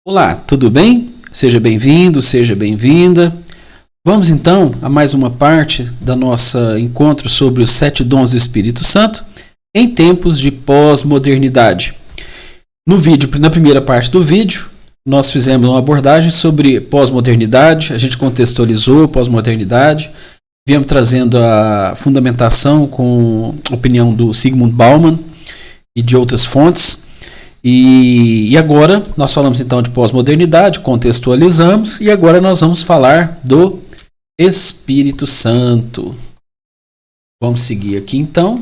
Olá, tudo bem? Seja bem-vindo, seja bem-vinda. Vamos então a mais uma parte da nossa encontro sobre os 7 dons do Espírito Santo em tempos de pós-modernidade. Na primeira parte do vídeo, nós fizemos uma abordagem sobre pós-modernidade, a gente contextualizou pós-modernidade, viemos trazendo a fundamentação com a opinião do Zygmunt Bauman e de outras fontes. E agora nós falamos então de pós-modernidade, contextualizamos, e agora nós vamos falar do Espírito Santo. Vamos seguir aqui então.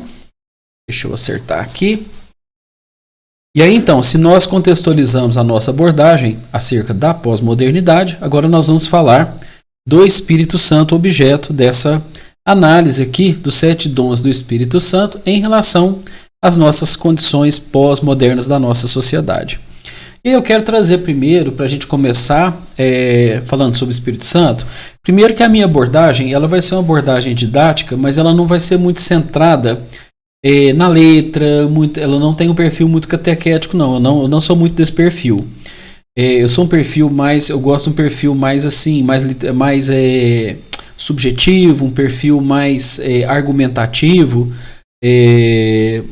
Deixa eu acertar aqui. E aí então, se nós contextualizamos a nossa abordagem acerca da pós-modernidade, agora nós vamos falar do Espírito Santo, objeto dessa análise aqui dos 7 dons do Espírito Santo em relação às nossas condições pós-modernas da nossa sociedade. E eu quero trazer primeiro, para a gente começar falando sobre o Espírito Santo, primeiro que a minha abordagem ela vai ser uma abordagem didática, mas ela não vai ser muito centrada na letra, ela não tem um perfil muito catequético, não. Eu não sou muito desse perfil. Eu sou um perfil mais, eu gosto de um perfil mais assim, mais subjetivo, um perfil mais argumentativo,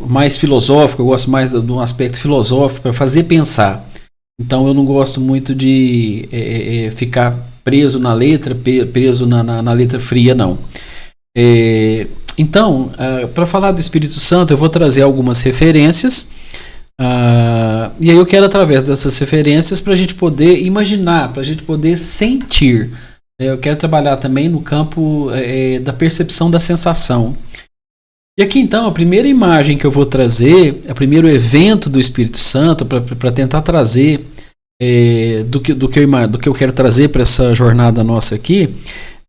mais filosófico. Eu gosto mais de um aspecto filosófico para fazer pensar. Então eu não gosto muito de ficar preso na letra, preso na letra fria, não. Então, para falar do Espírito Santo, eu vou trazer algumas referências, e aí eu quero, através dessas referências, para a gente poder imaginar, para a gente poder sentir. Eu quero trabalhar também no campo da percepção da sensação. E aqui então, a primeira imagem que eu vou trazer, o primeiro evento do Espírito Santo, para tentar trazer do que eu quero trazer para essa jornada nossa aqui,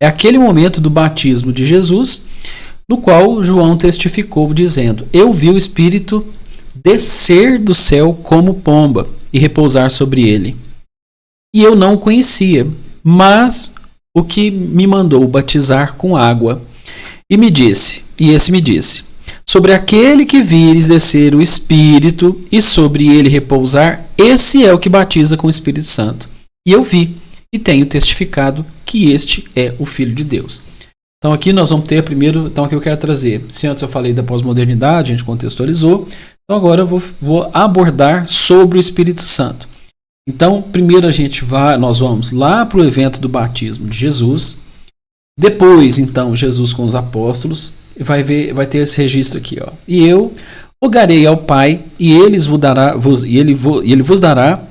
é aquele momento do batismo de Jesus, no qual João testificou dizendo: eu vi o Espírito descer do céu como pomba e repousar sobre ele. E eu não o conhecia, mas o que me mandou batizar com água. E esse me disse: sobre aquele que vires descer o Espírito e sobre ele repousar, esse é o que batiza com o Espírito Santo. E eu vi e tenho testificado que este é o Filho de Deus. Então aqui nós vamos ter primeiro, então o que eu quero trazer. Se antes eu falei da pós-modernidade, a gente contextualizou, então agora eu vou abordar sobre o Espírito Santo. Então primeiro nós vamos lá para o evento do batismo de Jesus. Depois então Jesus com os apóstolos, vai ter esse registro aqui, ó. E eu rogarei ao Pai, e ele vos dará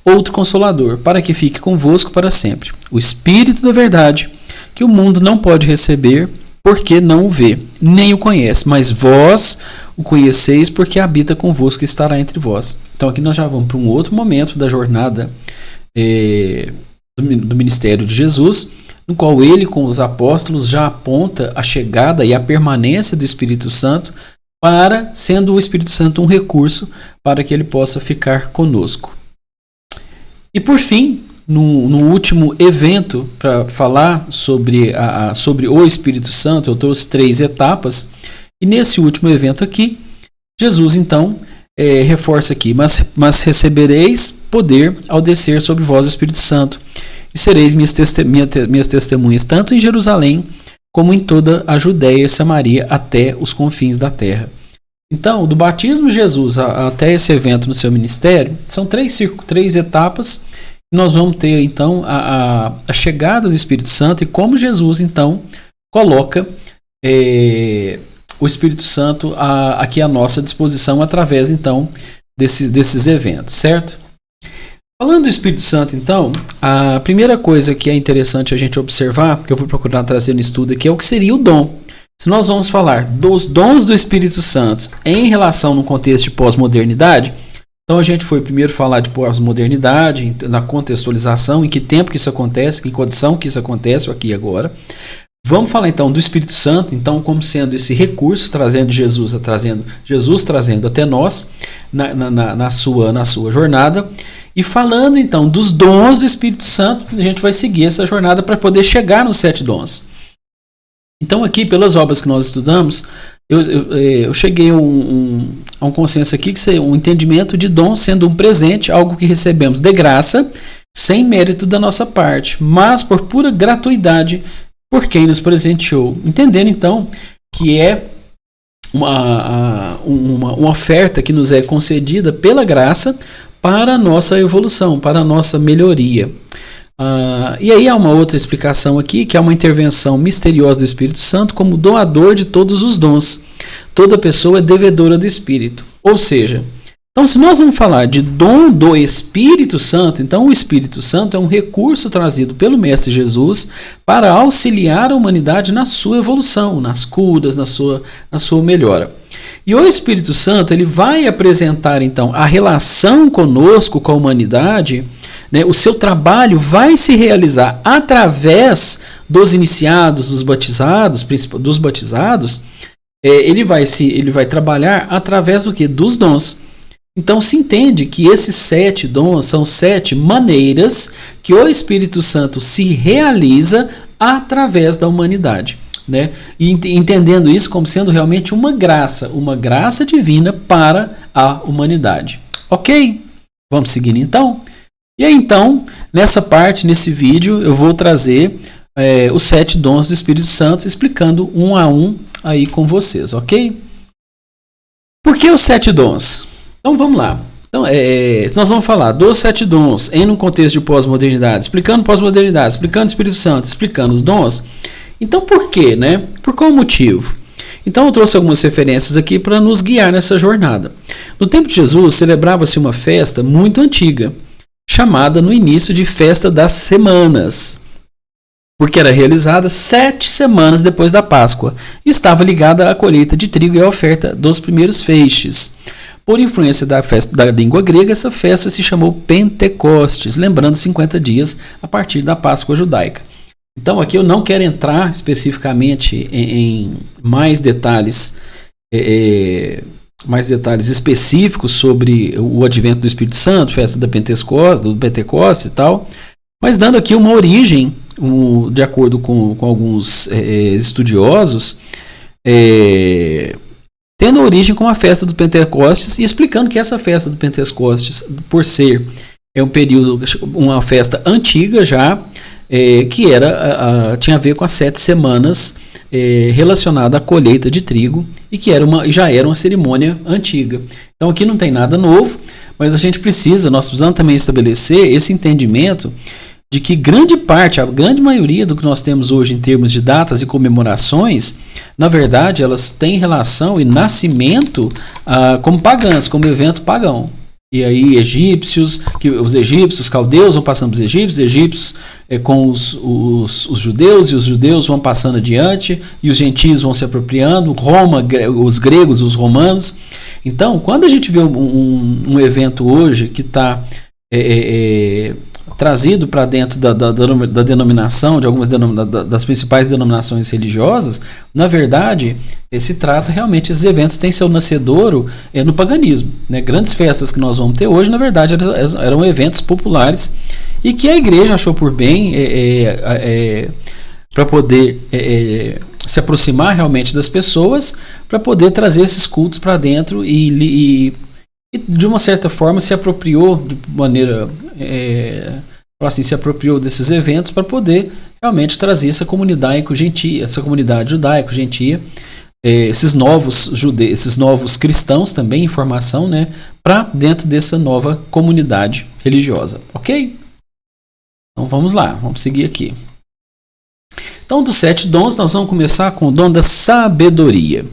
outro Consolador, para que fique convosco para sempre, o Espírito da verdade, que o mundo não pode receber, porque não o vê, nem o conhece, mas vós o conheceis, porque habita convosco e estará entre vós. Então aqui nós já vamos para um outro momento da jornada do ministério de Jesus, no qual ele, com os apóstolos, já aponta a chegada e a permanência do Espírito Santo, sendo o Espírito Santo um recurso para que ele possa ficar conosco. E por fim, no último evento, para falar sobre o Espírito Santo, eu trouxe 3 etapas, e nesse último evento aqui, Jesus então reforça aqui: mas recebereis poder ao descer sobre vós o Espírito Santo, e sereis minhas testemunhas tanto em Jerusalém como em toda a Judéia e Samaria até os confins da terra. Então, do batismo de Jesus até esse evento no seu ministério, são 3 etapas. Nós vamos ter então a chegada do Espírito Santo e como Jesus então coloca o Espírito Santo aqui à nossa disposição através então desses eventos, certo? Falando do Espírito Santo, então, a primeira coisa que é interessante a gente observar, que eu vou procurar trazer no estudo aqui, é o que seria o dom. Se nós vamos falar dos dons do Espírito Santo em relação no contexto de pós-modernidade, então a gente foi primeiro falar de pós-modernidade, na contextualização, em que tempo que isso acontece, em que condição que isso acontece aqui e agora. Vamos falar então do Espírito Santo, então como sendo esse recurso, trazendo Jesus trazendo até nós na sua jornada. E falando então dos dons do Espírito Santo, a gente vai seguir essa jornada para poder chegar nos 7 dons. Então aqui, pelas obras que nós estudamos, eu cheguei a um consenso aqui, que é um entendimento de dom sendo um presente, algo que recebemos de graça, sem mérito da nossa parte, mas por pura gratuidade por quem nos presenteou. Entendendo então que é uma oferta que nos é concedida pela graça para a nossa evolução, para a nossa melhoria. E aí há uma outra explicação aqui, que é uma intervenção misteriosa do Espírito Santo como doador de todos os dons. Toda pessoa é devedora do Espírito. Ou seja, então se nós vamos falar de dom do Espírito Santo, então o Espírito Santo é um recurso trazido pelo Mestre Jesus para auxiliar a humanidade na sua evolução, nas curas, na sua melhora. E o Espírito Santo ele vai apresentar então a relação conosco, com a humanidade, né? O seu trabalho vai se realizar através dos iniciados, dos batizados, ele vai trabalhar através do quê? Dos dons. Então se entende que esses 7 dons são 7 maneiras que o Espírito Santo se realiza através da humanidade. Né? E entendendo isso como sendo realmente uma graça divina para a humanidade. Ok? Vamos seguindo então? E aí então, nesse vídeo, eu vou trazer os 7 dons do Espírito Santo, explicando um a um aí com vocês, ok? Por que os 7 dons? Então vamos lá. Então, nós vamos falar dos 7 dons em um contexto de pós-modernidade, explicando pós-modernidade, explicando o Espírito Santo, explicando os dons. Então por quê, né? Por qual motivo? Então eu trouxe algumas referências aqui para nos guiar nessa jornada. No tempo de Jesus, celebrava-se uma festa muito antiga, chamada no início de Festa das Semanas, porque era realizada 7 semanas depois da Páscoa e estava ligada à colheita de trigo e à oferta dos primeiros feixes. Por influência da língua grega, essa festa se chamou Pentecostes, lembrando 50 dias a partir da Páscoa judaica. Então aqui eu não quero entrar especificamente em mais detalhes específicos sobre o advento do Espírito Santo, festa do Pentecostes e tal, mas dando aqui uma origem, de acordo com alguns estudiosos, tendo origem com a festa do Pentecostes e explicando que essa festa do Pentecostes, por ser uma festa antiga já, que tinha a ver com as 7 semanas relacionada à colheita de trigo e que já era uma cerimônia antiga. Então aqui não tem nada novo, mas nós precisamos também estabelecer esse entendimento de que a grande maioria do que nós temos hoje em termos de datas e comemorações, na verdade elas têm relação e nascimento como pagãs, como evento pagão. E aí os egípcios, caldeus vão passando para os egípcios com os judeus, e os judeus vão passando adiante, e os gentios vão se apropriando, os gregos, os romanos. Então, quando a gente vê um evento hoje que está trazido para dentro da denominação, de algumas das principais denominações religiosas, na verdade, se trata realmente, esses eventos têm seu nascedouro no paganismo. Né? Grandes festas que nós vamos ter hoje, na verdade, eram eventos populares e que a igreja achou por bem para poder se aproximar realmente das pessoas, para poder trazer esses cultos para dentro e de uma certa forma se apropriou de maneira se apropriou desses eventos para poder realmente trazer essa comunidade judaico-gentia, esses novos cristãos também em formação, né, para dentro dessa nova comunidade religiosa, ok? Então vamos lá, vamos seguir aqui. Então dos 7 dons nós vamos começar com o dom da sabedoria.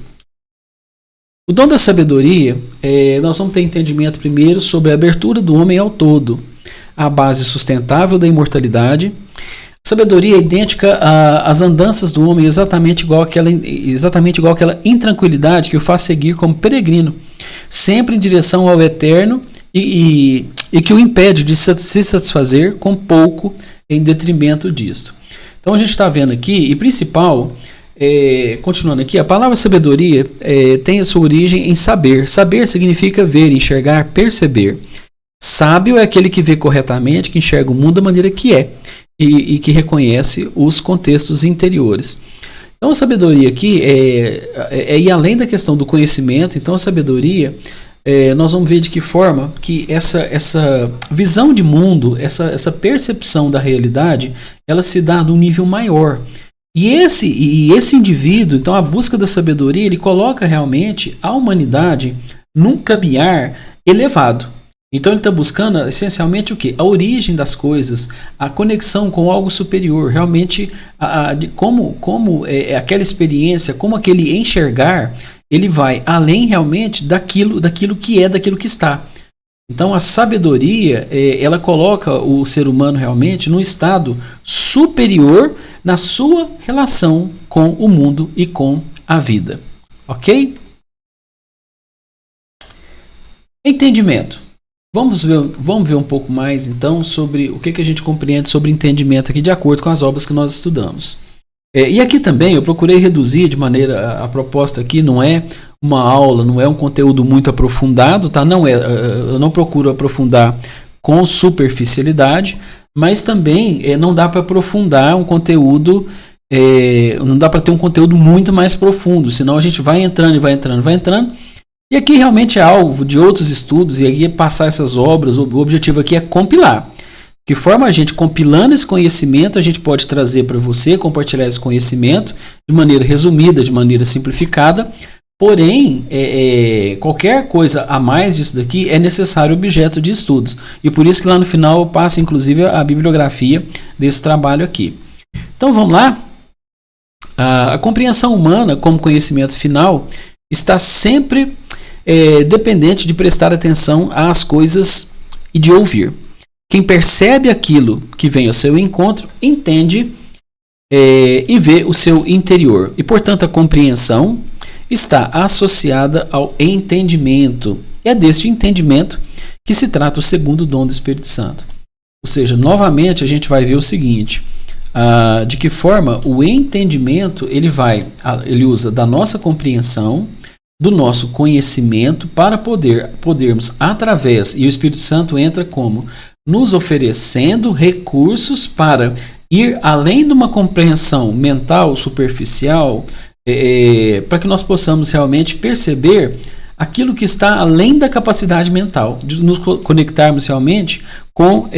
O dom da sabedoria, nós vamos ter entendimento primeiro sobre a abertura do homem ao todo, a base sustentável da imortalidade. A sabedoria é idêntica às andanças do homem, exatamente igual àquela intranquilidade que o faz seguir como peregrino, sempre em direção ao eterno e que o impede de se satisfazer com pouco em detrimento disto. Então a gente está vendo aqui, e principal, continuando aqui, a palavra sabedoria tem a sua origem em saber. Saber significa ver, enxergar, perceber. Sábio é aquele que vê corretamente, que enxerga o mundo da maneira que é e que reconhece os contextos interiores. Então a sabedoria aqui é ir além da questão do conhecimento. Então a sabedoria nós vamos ver de que forma que essa visão de mundo, essa percepção da realidade, ela se dá num nível maior. E esse indivíduo, então a busca da sabedoria, ele coloca realmente a humanidade num caminhar elevado. Então ele está buscando essencialmente o quê? A origem das coisas, a conexão com algo superior, realmente como aquela experiência, como aquele enxergar, ele vai além realmente daquilo que é, daquilo que está. Então a sabedoria, ela coloca o ser humano realmente num estado superior na sua relação com o mundo e com a vida. Ok? Entendimento. Vamos ver um pouco mais então sobre o que a gente compreende sobre entendimento aqui de acordo com as obras que nós estudamos. E aqui também eu procurei reduzir de maneira, a proposta aqui não é uma aula, não é um conteúdo muito aprofundado, tá? Eu não procuro aprofundar com superficialidade, mas também não dá para aprofundar um conteúdo, não dá para ter um conteúdo muito mais profundo, senão a gente vai entrando e vai entrando. E aqui realmente é alvo de outros estudos, e aqui é passar essas obras, o objetivo aqui é compilar. De que forma a gente, compilando esse conhecimento, a gente pode trazer para você, compartilhar esse conhecimento de maneira resumida, de maneira simplificada, porém, qualquer coisa a mais disso daqui é necessário objeto de estudos. E por isso que lá no final eu passo, inclusive, a bibliografia desse trabalho aqui. Então vamos lá? A compreensão humana como conhecimento final está sempre dependente de prestar atenção às coisas e de ouvir. Quem percebe aquilo que vem ao seu encontro, entende e vê o seu interior. E, portanto, a compreensão está associada ao entendimento. É deste entendimento que se trata o segundo dom do Espírito Santo. Ou seja, novamente a gente vai ver o seguinte, de que forma o entendimento ele usa da nossa compreensão, do nosso conhecimento para podermos através, e o Espírito Santo entra como? Nos oferecendo recursos para ir além de uma compreensão mental superficial, para que nós possamos realmente perceber aquilo que está além da capacidade mental, de nos conectarmos realmente com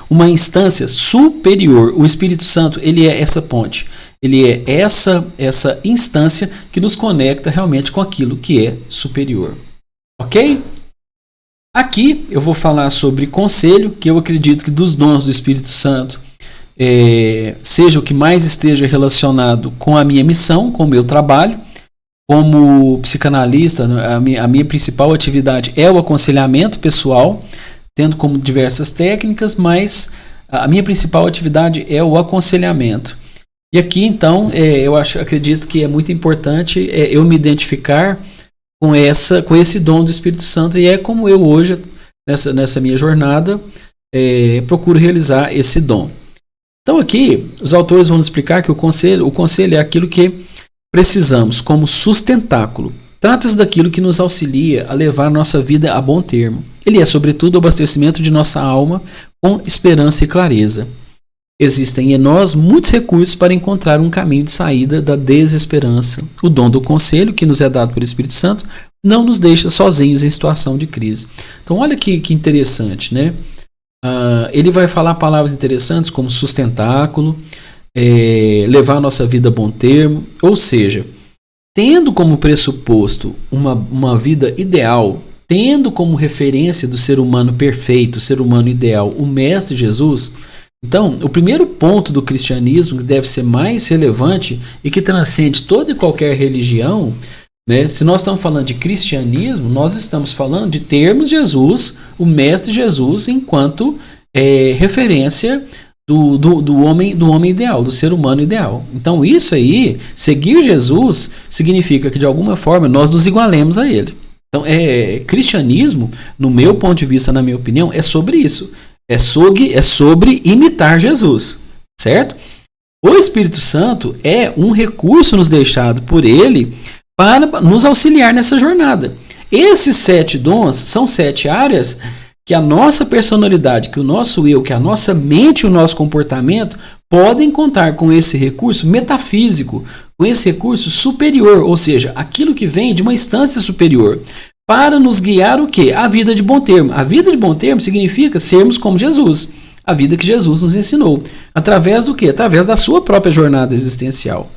uma instância superior. O Espírito Santo, ele é essa ponte. Ele é essa instância que nos conecta realmente com aquilo que é superior. Ok? Aqui eu vou falar sobre conselho, que eu acredito que dos dons do Espírito Santo seja o que mais esteja relacionado com a minha missão, com o meu trabalho. Como psicanalista, a minha principal atividade é o aconselhamento pessoal, tendo como diversas técnicas, mas a minha principal atividade é o aconselhamento. E aqui, então, acredito que é muito importante eu me identificar com esse dom do Espírito Santo, e é como eu hoje, nessa minha jornada, procuro realizar esse dom. Então aqui, os autores vão explicar que o conselho é aquilo que precisamos como sustentáculo. Trata-se daquilo que nos auxilia a levar nossa vida a bom termo. Ele é, sobretudo, o abastecimento de nossa alma com esperança e clareza. Existem em nós muitos recursos para encontrar um caminho de saída da desesperança. O dom do conselho, que nos é dado pelo Espírito Santo, não nos deixa sozinhos em situação de crise. Então, olha que interessante, né? Ele vai falar palavras interessantes como sustentáculo, levar a nossa vida a bom termo, ou seja, tendo como pressuposto uma vida ideal, tendo como referência do ser humano perfeito, ser humano ideal, o Mestre Jesus. Então, o primeiro ponto do cristianismo que deve ser mais relevante e que transcende toda e qualquer religião, né? Se nós estamos falando de cristianismo, nós estamos falando de termos Jesus, o Mestre Jesus, enquanto referência do homem ideal, do ser humano ideal. Então, isso aí, seguir Jesus, significa que de alguma forma nós nos igualemos a ele. Então, cristianismo, no meu ponto de vista, na minha opinião, é sobre isso. É sobre imitar Jesus, certo? O Espírito Santo é um recurso nos deixado por ele para nos auxiliar nessa jornada. Esses 7 dons são 7 áreas que a nossa personalidade, que o nosso eu, que a nossa mente e o nosso comportamento podem contar com esse recurso metafísico, com esse recurso superior, ou seja, aquilo que vem de uma instância superior. para nos guiar o quê? A vida de bom termo. A vida de bom termo significa sermos como Jesus, a vida que Jesus nos ensinou. Através do quê? Através da sua própria jornada existencial.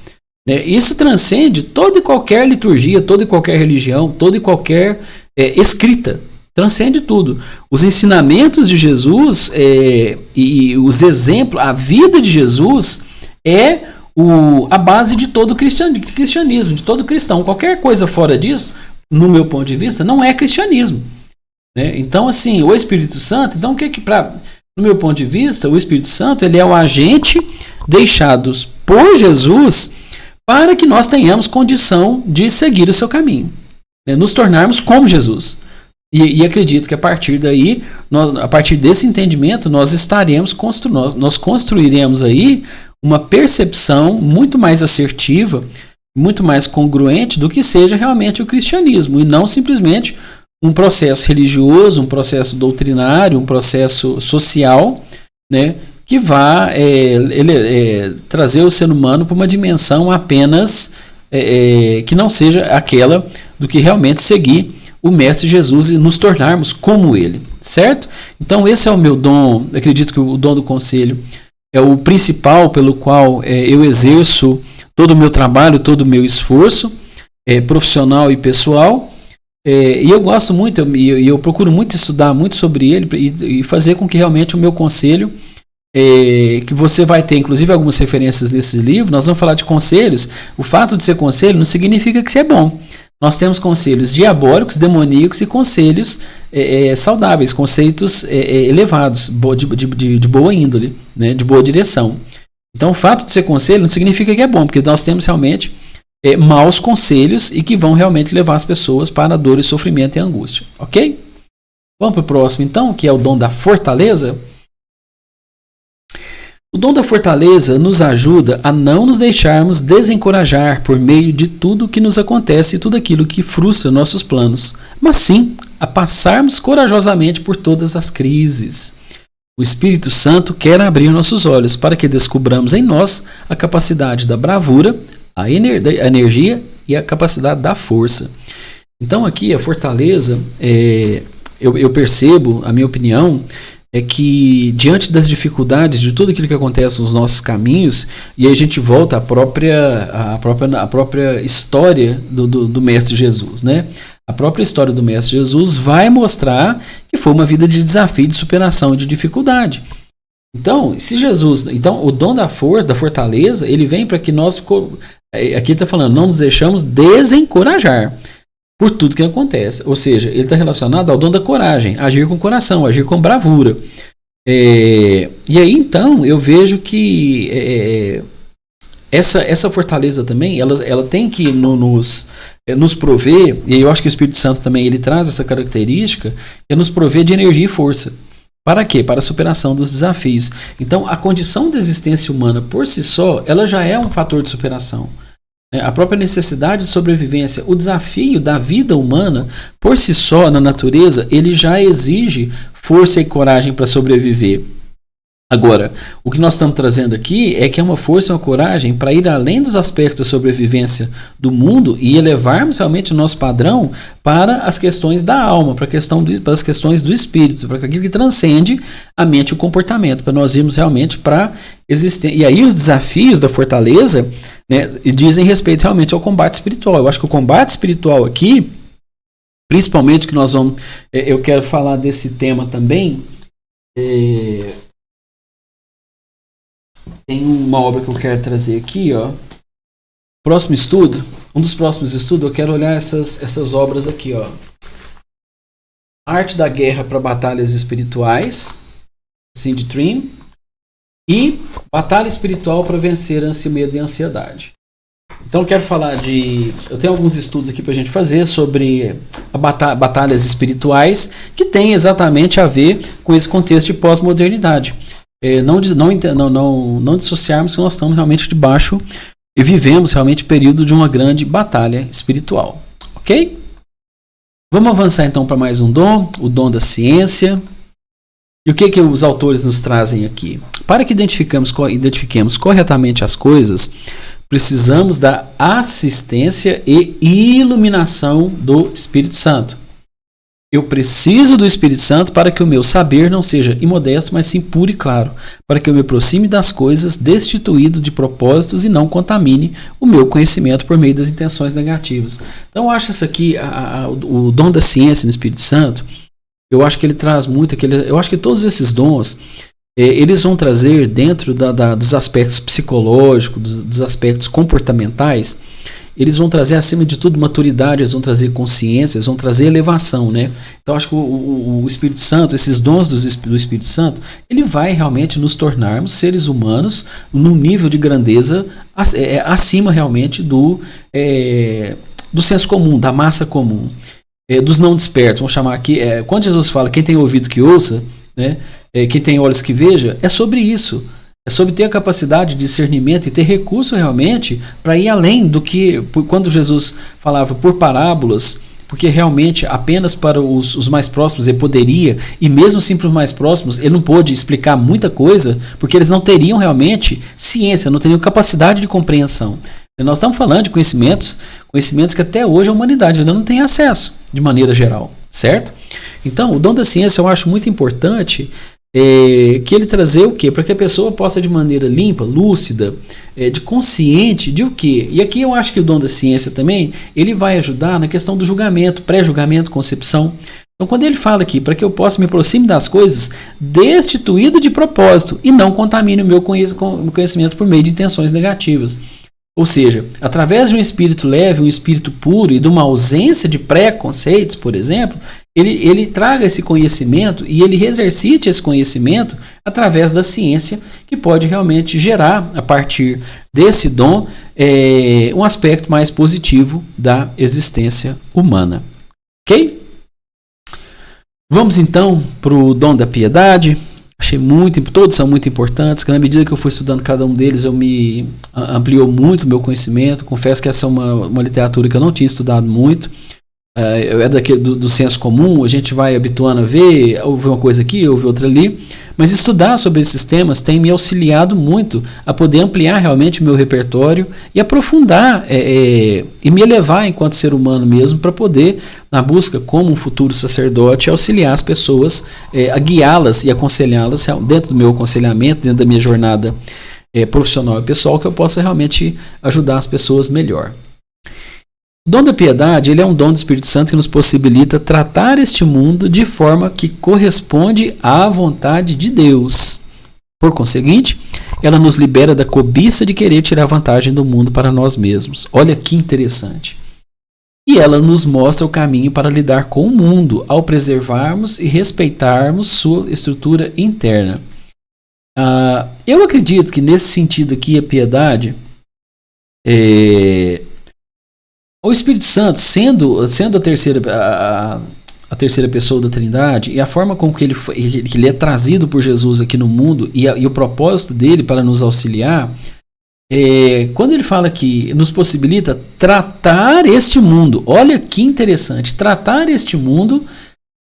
Isso transcende toda e qualquer liturgia, toda e qualquer religião, toda e qualquer escrita. Transcende tudo. Os ensinamentos de Jesus e os exemplos, a vida de Jesus é a base de todo cristianismo, de todo cristão. Qualquer coisa fora disso, no meu ponto de vista, não é cristianismo. Então, assim, o Espírito Santo, então, no meu ponto de vista, o Espírito Santo ele é o agente deixados por Jesus para que nós tenhamos condição de seguir o seu caminho, nos tornarmos como Jesus. E acredito que a partir daí, a partir desse entendimento, nós construiremos aí uma percepção muito mais assertiva, muito mais congruente do que seja realmente o cristianismo, e não simplesmente um processo religioso, um processo doutrinário, um processo social, que vá trazer o ser humano para uma dimensão apenas que não seja aquela do que realmente seguir o Mestre Jesus e nos tornarmos como ele, certo? Então esse é o meu dom. Acredito que o dom do conselho é o principal pelo qual eu exerço todo o meu trabalho, todo o meu esforço profissional e pessoal, e eu gosto muito, eu procuro muito estudar muito sobre ele e fazer com que realmente o meu conselho, que você vai ter inclusive algumas referências nesse livro, nós vamos falar de conselhos. O fato de ser conselho não significa que você é bom. Nós temos conselhos diabólicos, demoníacos e conselhos saudáveis, conceitos elevados, de boa índole, de boa direção. Então, o fato de ser conselho não significa que é bom, porque nós temos realmente maus conselhos e que vão realmente levar as pessoas para a dor e sofrimento e angústia. Ok? Vamos para o próximo, então, que é o dom da fortaleza. O dom da fortaleza nos ajuda a não nos deixarmos desencorajar por meio de tudo o que nos acontece e tudo aquilo que frustra nossos planos, mas sim a passarmos corajosamente por todas as crises. O Espírito Santo quer abrir nossos olhos para que descubramos em nós a capacidade da bravura, a energia e a capacidade da força. Então aqui a fortaleza, eu percebo, a minha opinião, é que diante das dificuldades de tudo aquilo que acontece nos nossos caminhos, e aí a gente volta à própria história do Mestre Jesus, A própria história do Mestre Jesus vai mostrar que foi uma vida de desafio, de superação e de dificuldade. Então, o dom da força, da fortaleza, ele vem para que nós, aqui está falando, não nos deixamos desencorajar por tudo que acontece. Ou seja, ele está relacionado ao dom da coragem, agir com coração, agir com bravura. E aí, então, eu vejo que essa fortaleza também, ela tem que nos prover, e eu acho que o Espírito Santo também ele traz essa característica, é nos prover de energia e força. Para quê? Para a superação dos desafios. Então, a condição da existência humana por si só, ela já é um fator de superação. A própria necessidade de sobrevivência, o desafio da vida humana, por si só, na natureza, ele já exige força e coragem para sobreviver. Agora, o que nós estamos trazendo aqui é que é uma força e uma coragem para ir além dos aspectos da sobrevivência do mundo e elevarmos realmente o nosso padrão para as questões da alma, para as questões do espírito, para aquilo que transcende a mente e o comportamento, para nós irmos realmente para existência. E aí os desafios da fortaleza, dizem respeito realmente ao combate espiritual. Eu acho que o combate espiritual aqui, principalmente que nós vamos, eu quero falar desse tema também. Tem uma obra que eu quero trazer aqui, próximo estudo, um dos próximos estudos, eu quero olhar essas obras aqui, Arte da Guerra para Batalhas Espirituais, Cindy Trimm, e Batalha Espiritual para Vencer Ânsia, Medo e Ansiedade. Então eu quero falar eu tenho alguns estudos aqui para a gente fazer sobre batalhas espirituais que tem exatamente a ver com esse contexto de pós-modernidade. Não dissociarmos que nós estamos realmente debaixo e vivemos realmente o período de uma grande batalha espiritual. Ok? Vamos avançar então para mais um dom, o dom da ciência. E o que os autores nos trazem aqui? Para que identifiquemos corretamente as coisas, precisamos da assistência e iluminação do Espírito Santo. Eu preciso do Espírito Santo para que o meu saber não seja imodesto, mas sim puro e claro, para que eu me aproxime das coisas destituído de propósitos e não contamine o meu conhecimento por meio das intenções negativas. Então eu acho isso aqui, o dom da ciência no Espírito Santo, eu acho que ele traz muito, eu acho que todos esses dons, eles vão trazer dentro dos aspectos psicológicos, dos aspectos comportamentais, eles vão trazer, acima de tudo, maturidade, eles vão trazer consciência, eles vão trazer elevação, né? Então, acho que o Espírito Santo, esses dons do Espírito Santo, ele vai realmente nos tornarmos seres humanos num nível de grandeza acima realmente do senso comum, da massa comum, dos não despertos. Vamos chamar aqui, quando Jesus fala, quem tem ouvido que ouça, né? Quem tem olhos que veja, é sobre isso. É sobre ter a capacidade de discernimento e ter recurso realmente para ir além do que, quando Jesus falava por parábolas, porque realmente apenas para os mais próximos ele poderia, e mesmo assim para os mais próximos ele não pôde explicar muita coisa, porque eles não teriam realmente ciência, não teriam capacidade de compreensão. E nós estamos falando de conhecimentos que até hoje a humanidade ainda não tem acesso, de maneira geral, certo? Então, o dom da ciência eu acho muito importante, que ele trazer o quê? Para que a pessoa possa de maneira limpa, lúcida, de consciente de o quê? E aqui eu acho que o dom da ciência também, ele vai ajudar na questão do julgamento, pré-julgamento, concepção. Então quando ele fala aqui, para que eu possa me aproxime das coisas destituído de propósito e não contamine o meu conhecimento por meio de intenções negativas. Ou seja, através de um espírito leve, um espírito puro e de uma ausência de preconceitos, por exemplo, ele traga esse conhecimento e ele exercite esse conhecimento através da ciência, que pode realmente gerar, a partir desse dom, um aspecto mais positivo da existência humana. Ok? Vamos então para o dom da piedade. Achei todos são muito importantes, que na medida que eu fui estudando cada um deles, eu me ampliou muito o meu conhecimento. Confesso que essa é uma literatura que eu não tinha estudado muito. Do senso comum, a gente vai habituando a ver, ouvir uma coisa aqui, ouvir outra ali, mas estudar sobre esses temas tem me auxiliado muito a poder ampliar realmente o meu repertório e aprofundar e me elevar enquanto ser humano mesmo, para poder, na busca como um futuro sacerdote, auxiliar as pessoas, a guiá-las e aconselhá-las dentro do meu aconselhamento, dentro da minha jornada profissional e pessoal, que eu possa realmente ajudar as pessoas melhor. O dom da piedade, ele é um dom do Espírito Santo que nos possibilita tratar este mundo de forma que corresponde à vontade de Deus. Por conseguinte, ela nos libera da cobiça de querer tirar vantagem do mundo para nós mesmos. Olha que interessante. E ela nos mostra o caminho para lidar com o mundo, ao preservarmos e respeitarmos sua estrutura interna. Eu acredito que nesse sentido aqui, a piedade o Espírito Santo, sendo a terceira pessoa da Trindade, e a forma com que ele é trazido por Jesus aqui no mundo, e o propósito dele para nos auxiliar, quando ele fala que nos possibilita tratar este mundo, olha que interessante, tratar este mundo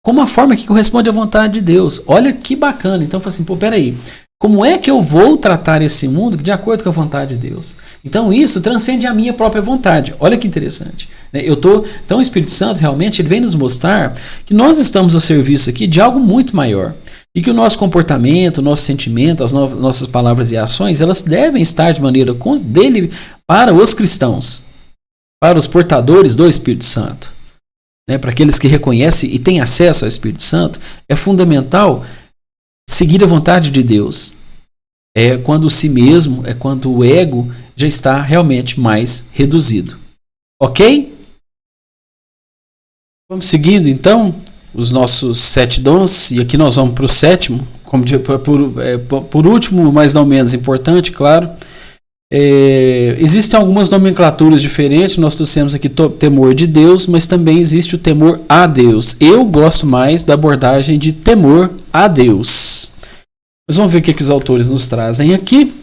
como uma forma que corresponde à vontade de Deus. Olha que bacana. Então, fala assim, peraí, como é que eu vou tratar esse mundo de acordo com a vontade de Deus? Então isso transcende a minha própria vontade. Olha que interessante. Então o Espírito Santo realmente ele vem nos mostrar que nós estamos a serviço aqui de algo muito maior. E que o nosso comportamento, o nosso sentimento, as nossas palavras e ações, elas devem estar de maneira dele para os cristãos, para os portadores do Espírito Santo. Para aqueles que reconhecem e têm acesso ao Espírito Santo, é fundamental seguir a vontade de Deus. É quando o si mesmo, é quando o ego já está realmente mais reduzido. Ok? Vamos seguindo então os nossos 7 dons, e aqui nós vamos para o 7º, como por último, mas não menos importante, claro. Existem algumas nomenclaturas diferentes. Nós trouxemos aqui temor de Deus, mas também existe o temor a Deus. Eu gosto mais da abordagem de temor a Deus. Mas vamos ver o que os autores nos trazem aqui.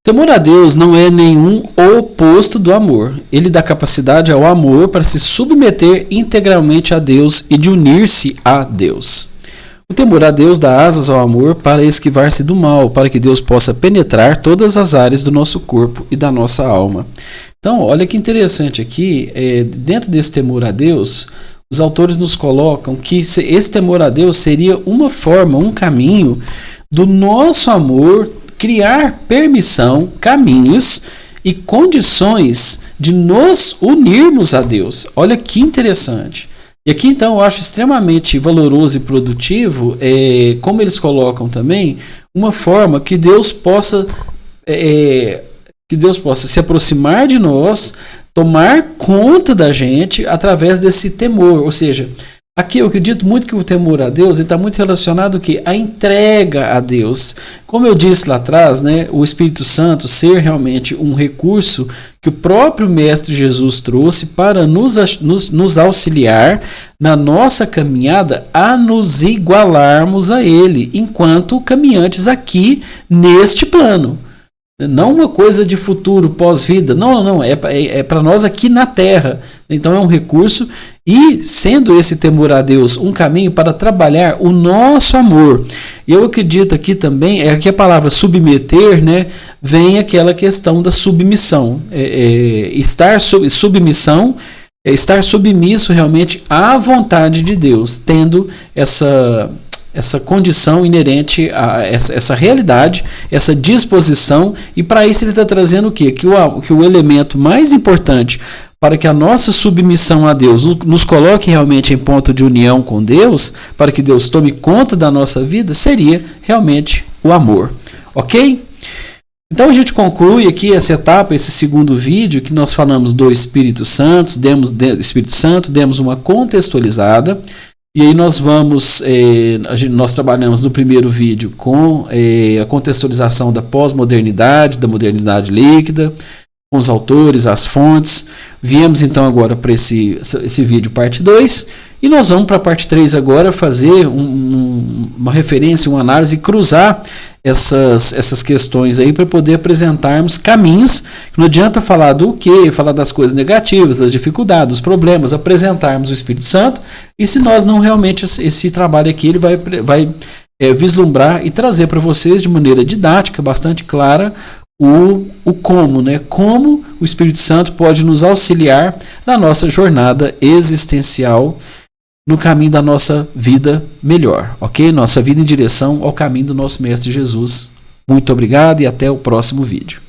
Temor a Deus não é nenhum oposto do amor. Ele dá capacidade ao amor para se submeter integralmente a Deus e de unir-se a Deus. O temor a Deus dá asas ao amor para esquivar-se do mal, para que Deus possa penetrar todas as áreas do nosso corpo e da nossa alma. Então, olha que interessante aqui, dentro desse temor a Deus, os autores nos colocam que esse temor a Deus seria uma forma, um caminho do nosso amor criar permissão, caminhos e condições de nos unirmos a Deus. Olha que interessante. E aqui então eu acho extremamente valoroso e produtivo, como eles colocam também, uma forma que Deus possa se aproximar de nós, tomar conta da gente através desse temor. Ou seja, aqui eu acredito muito que o temor a Deus está muito relacionado à entrega a Deus. Como eu disse lá atrás, né, o Espírito Santo ser realmente um recurso que o próprio Mestre Jesus trouxe para nos auxiliar na nossa caminhada a nos igualarmos a Ele, enquanto caminhantes aqui neste plano. Não uma coisa de futuro, pós-vida. Não. É para nós aqui na Terra. Então é um recurso. E sendo esse temor a Deus um caminho para trabalhar o nosso amor. E eu acredito aqui também, aqui a palavra submeter, né, vem aquela questão da submissão. Estar submisso realmente à vontade de Deus, tendo essa condição inerente a essa realidade, essa disposição, e para isso ele está trazendo o quê? Que o elemento mais importante para que a nossa submissão a Deus nos coloque realmente em ponto de união com Deus, para que Deus tome conta da nossa vida, seria realmente o amor. Ok? Então a gente conclui aqui essa etapa, esse segundo vídeo, que nós falamos do Espírito Santo, demos uma contextualizada. E aí nós nós trabalhamos no primeiro vídeo com a contextualização da pós-modernidade, da modernidade líquida, com os autores, as fontes. Viemos então agora para esse vídeo parte 2, e nós vamos para a parte 3 agora fazer uma referência, uma análise, cruzar essas questões aí para poder apresentarmos caminhos. Não adianta falar do quê? Falar das coisas negativas, das dificuldades, dos problemas, apresentarmos o Espírito Santo, e se nós não realmente, esse trabalho aqui ele vai vislumbrar e trazer para vocês de maneira didática, bastante clara, o como, né? Como o Espírito Santo pode nos auxiliar na nossa jornada existencial, no caminho da nossa vida melhor, ok? Nossa vida em direção ao caminho do nosso Mestre Jesus. Muito obrigado e até o próximo vídeo.